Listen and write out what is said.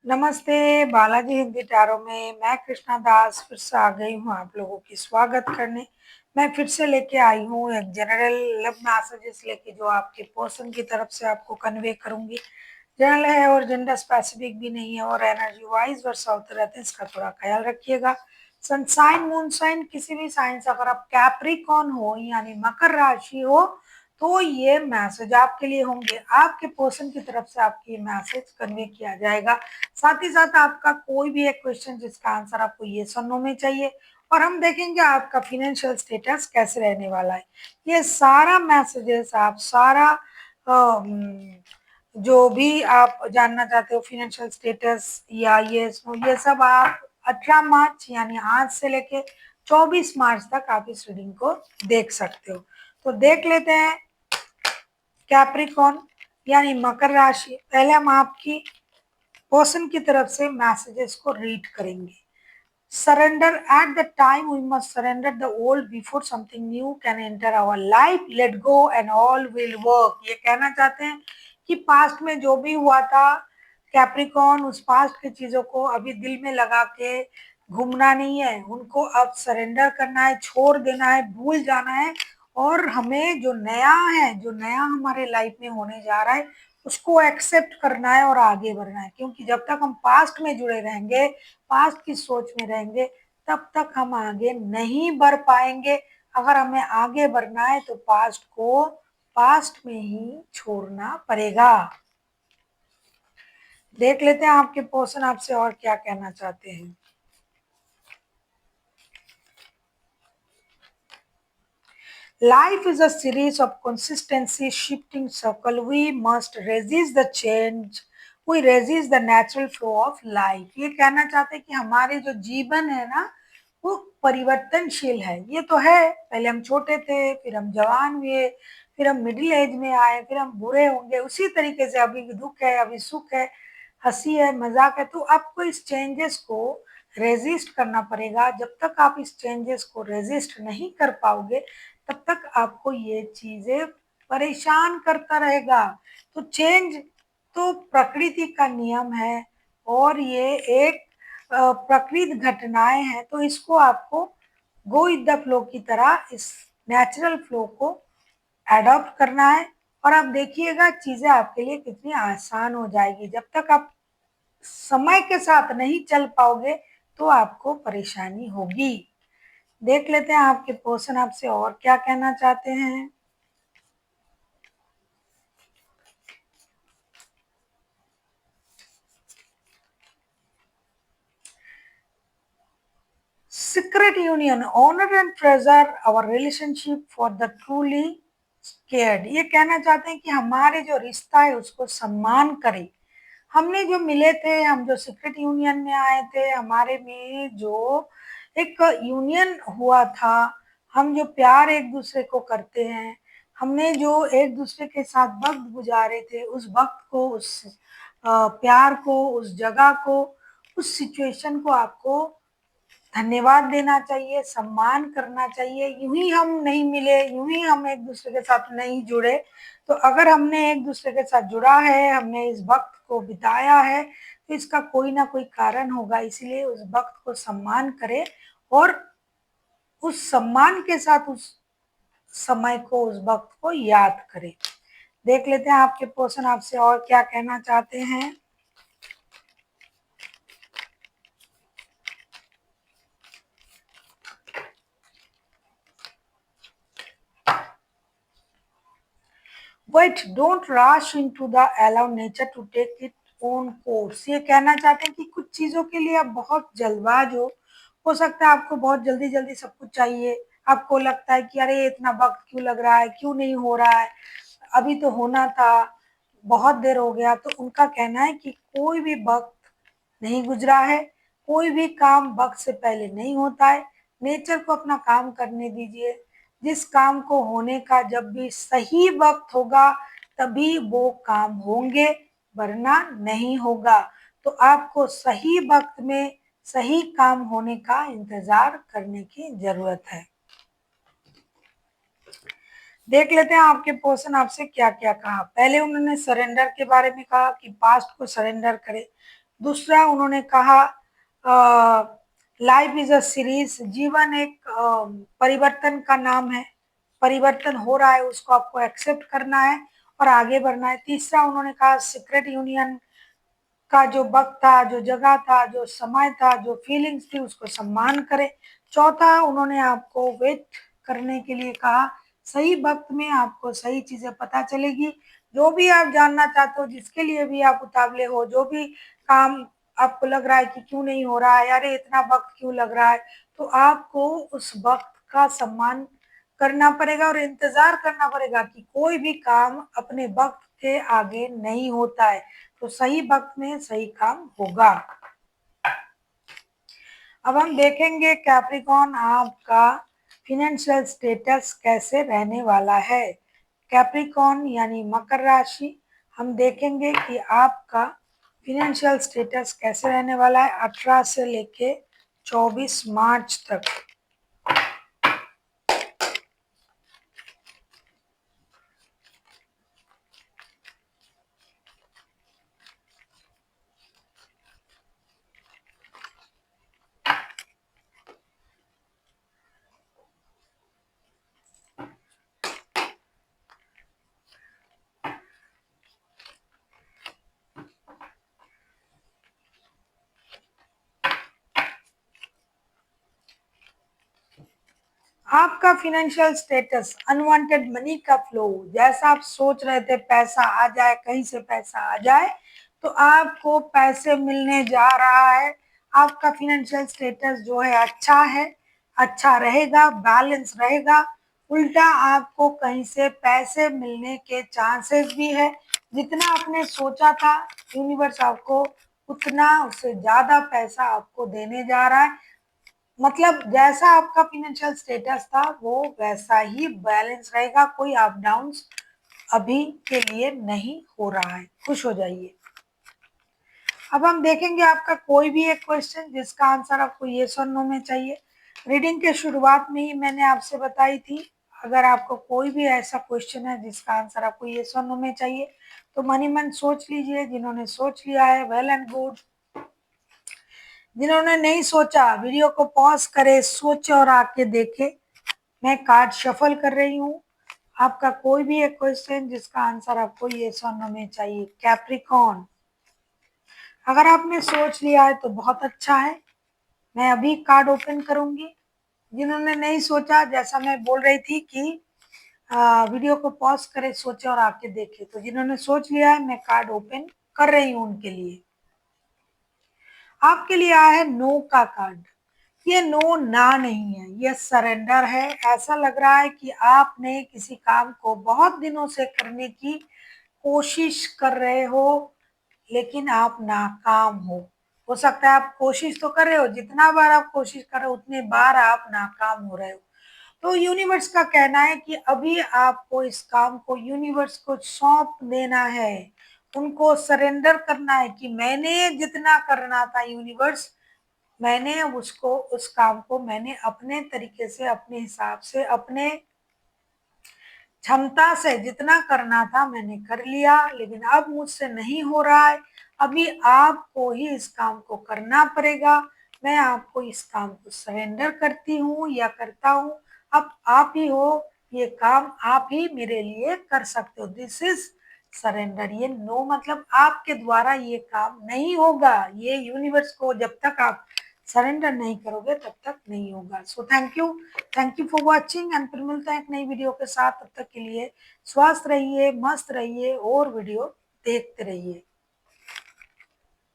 नमस्ते, बालाजी हिंदी टैरो में मैं कृष्णा दास फिर से आ गई हूँ आप लोगों की स्वागत करने। मैं फिर से लेके आई हूँ एक जनरल लव मैसेजेस लेके जो आपके पर्सन की तरफ से आपको कन्वे करूँगी। जनरल है और जेंडर स्पेसिफिक भी नहीं है और एनर्जी वाइज वर्षा होते रहते हैं, इसका थोड़ा ख्याल रखिएगा। सनसाइन मून साइन किसी भी साइन से अगर आप कैप्रिकॉन हो यानी मकर राशि हो तो ये मैसेज आपके लिए होंगे। आपके पर्सन की तरफ से आपकी मैसेज कन्वे किया जाएगा। साथ ही साथ आपका कोई भी एक क्वेश्चन जिसका आंसर आपको ये सुनने में चाहिए और हम देखेंगे आपका फाइनेंशियल स्टेटस कैसे रहने वाला है। ये सारा मैसेजेस आप सारा जो भी आप जानना चाहते हो फाइनेंशियल स्टेटस या ये सब आप 18 मार्च यानी आज से लेके 24 मार्च तक आप इस रीडिंग को देख सकते हो। तो देख लेते हैं कैप्रिकॉन यानी मकर राशि। पहले हम आपकी पर्सन की तरफ से मैसेजेस को रीड करेंगे। Surrender at the time we must surrender the old before something new can enter our life. Let go and all will work. ये कहना चाहते हैं कि पास्ट में जो भी हुआ था कैप्रिकॉन उस पास्ट की चीजों को अभी दिल में लगा के घूमना नहीं है, उनको अब सरेंडर करना है, छोड़ देना है, भूल जाना है और हमें जो नया है, जो नया हमारे लाइफ में होने जा रहा है उसको एक्सेप्ट करना है और आगे बढ़ना है। क्योंकि जब तक हम पास्ट में जुड़े रहेंगे, पास्ट की सोच में रहेंगे, तब तक हम आगे नहीं बढ़ पाएंगे। अगर हमें आगे बढ़ना है तो पास्ट को पास्ट में ही छोड़ना पड़ेगा। देख लेते हैं आपके पर्सन आपसे और क्या कहना चाहते हैं। Life is a series of consistency shifting circle. We must resist the change. We resist the natural flow of life. ये कहना चाहते हैं कि हमारे जो जीवन है ना वो परिवर्तनशील है। ये तो है, पहले हम छोटे थे, फिर हम जवान हुए, फिर हम मिडिल एज में आए, फिर हम बूढ़े होंगे। उसी तरीके से अभी दुख है, अभी सुख है, हंसी है, मजाक है। तो आपको इस चेंजेस को रेजिस्ट करना पड़ेगा। जब तक आप इस चेंजेस को रेजिस्ट नहीं कर पाओगे तब तक आपको ये चीजें परेशान करता रहेगा। तो चेंज तो प्रकृति का नियम है और ये एक प्रकृति घटनाएं हैं, तो इसको आपको गो विद द फ्लो की तरह इस नेचुरल फ्लो को एडॉप्ट करना है और आप देखिएगा चीजें आपके लिए कितनी आसान हो जाएगी। जब तक आप समय के साथ नहीं चल पाओगे तो आपको परेशानी होगी। देख लेते हैं आपके पर्सन आपसे और क्या कहना चाहते हैं। Secret union, honor and treasure our relationship for the truly scared. ये कहना चाहते हैं कि हमारे जो रिश्ता है उसको सम्मान करें। हमने जो मिले थे, हम जो सीक्रेट यूनियन में आए थे, हमारे में जो एक यूनियन हुआ था, हम जो प्यार एक दूसरे को करते हैं, हमने जो एक दूसरे के साथ वक्त गुजारे थे, उस वक्त को, उस प्यार को, उस जगह को, उस सिचुएशन को आपको धन्यवाद देना चाहिए, सम्मान करना चाहिए। यूं ही हम नहीं मिले, यूं ही हम एक दूसरे के साथ नहीं जुड़े। तो अगर हमने एक दूसरे के साथ जुड़ा है, हमने इस वक्त को बिताया है, तो इसका कोई ना कोई कारण होगा। इसलिए उस वक्त को सम्मान करें और उस सम्मान के साथ उस समय को, उस वक्त को याद करें। देख लेते हैं आपके पर्सन आपसे और क्या कहना चाहते हैं। Wait, don't rush into the allow nature to take its own course. ये कहना चाहते हैं कि कुछ चीजों के लिए आप बहुत जल्दबाज हो सकता है आपको बहुत जल्दी जल्दी सब कुछ चाहिए। आपको लगता है कि अरे इतना वक्त क्यों लग रहा है, क्यों नहीं हो रहा है, अभी तो होना था, बहुत देर हो गया। तो उनका कहना है कि कोई भी वक्त नहीं गुजरा है, कोई भी काम वक्त से पहले नहीं होता है। नेचर को अपना काम करने दीजिए। जिस काम को होने का जब भी सही वक्त होगा तभी वो काम होंगे, वरना नहीं होगा। तो आपको सही वक्त में सही काम होने का इंतजार करने की जरूरत है। देख लेते हैं आपके पर्सन आपसे क्या क्या कहा। पहले उन्होंने सरेंडर के बारे में कहा कि पास्ट को सरेंडर करें, दूसरा उन्होंने कहा लाइफ इज अ सीरीज, जीवन एक परिवर्तन का नाम है, परिवर्तन हो रहा है उसको आपको एक्सेप्ट करना है और आगे बढ़ना है। तीसरा उन्होंने कहा सीक्रेट यूनियन का जो वक्त था, जो जगह था, जो समय था, जो फीलिंग्स थी उसको सम्मान करें। चौथा उन्होंने आपको वेट करने के लिए कहा, सही वक्त में आपको सही चीजें पता चलेगी। जो भी आप जानना चाहते हो, जिसके लिए भी आप उतावले हो, जो भी काम आपको लग रहा है कि क्यों नहीं हो रहा है, अरे इतना वक्त क्यों लग रहा है, तो आपको उस वक्त का सम्मान करना पड़ेगा और इंतजार करना पड़ेगा कि कोई भी काम अपने वक्त के आगे नहीं होता है। तो सही वक्त में सही काम होगा। अब हम देखेंगे कैप्रिकॉन आपका फिनेंशियल स्टेटस कैसे रहने वाला है। कैप्रिकॉन यानी मकर राशि, हम देखेंगे कि आपका फिनेंशियल स्टेटस कैसे रहने वाला है 18 से लेके 24 मार्च तक। आपका फिनेंशियल स्टेटस, अनवांटेड मनी का फ्लो, जैसा आप सोच रहे थे पैसा आ जाए, कहीं से पैसा आ जाए, तो आपको पैसे मिलने जा रहा है। आपका फिनेंशियल स्टेटस जो है, अच्छा रहेगा, बैलेंस रहेगा। उल्टा आपको कहीं से पैसे मिलने के चांसेस भी है। जितना आपने सोचा था, यूनिवर्स आपको उतना, उससे ज्यादा पैसा आपको देने जा रहा है। मतलब जैसा आपका फिनेंशियल स्टेटस था वो वैसा ही बैलेंस रहेगा, कोई अप डाउन्स अभी के लिए नहीं हो रहा है। खुश हो जाइए। अब हम देखेंगे आपका कोई भी एक क्वेश्चन जिसका आंसर आपको येस और नो में चाहिए। रीडिंग के शुरुआत में ही मैंने आपसे बताई थी, अगर आपको कोई भी ऐसा क्वेश्चन है जिसका आंसर आपको येस और नो में चाहिए तो मन ही मन सोच लीजिए। जिन्होंने सोच लिया है वेल एंड गुड, जिन्होंने नहीं सोचा वीडियो को पॉज करे, सोचे और आके देखे। मैं कार्ड शफल कर रही हूँ। आपका कोई भी एक क्वेश्चन जिसका आंसर आपको येस और नो में चाहिए। कैप्रिकॉन, अगर आपने सोच लिया है तो बहुत अच्छा है। मैं अभी कार्ड ओपन करूंगी। जिन्होंने नहीं सोचा, जैसा मैं बोल रही थी कि वीडियो को पॉज करे, सोचे और आके देखे, तो जिन्होंने सोच लिया है मैं कार्ड ओपन कर रही हूँ उनके लिए। आपके लिए आया है नो का कार्ड। ये नो ना नहीं है, ये सरेंडर है। ऐसा लग रहा है कि आपने किसी काम को बहुत दिनों से करने की कोशिश कर रहे हो लेकिन आप नाकाम हो सकता है आप कोशिश तो कर रहे हो, जितना बार आप कोशिश कर रहे हो उतने बार आप नाकाम हो रहे हो। तो यूनिवर्स का कहना है कि अभी आपको इस काम को यूनिवर्स को सौंप देना है, उनको सरेंडर करना है कि मैंने जितना करना था यूनिवर्स, मैंने उसको, उस काम को मैंने अपने तरीके से, अपने हिसाब से, अपने क्षमता से जितना करना था मैंने कर लिया, लेकिन अब मुझसे नहीं हो रहा है। अभी आपको ही इस काम को करना पड़ेगा। मैं आपको इस काम को सरेंडर करती हूँ या करता हूँ। अब आप ही हो, ये काम आप ही मेरे लिए कर सकते हो। This is surrender. ये नो मतलब आपके द्वारा ये काम नहीं होगा। ये यूनिवर्स को जब तक आप सरेंडर नहीं करोगे तब तक नहीं होगा। So thank you for watching and फिर मिलते हैं एक नई वीडियो के साथ। तब तक के लिए स्वस्थ रहिए, मस्त रहिए और वीडियो देखते रहिए।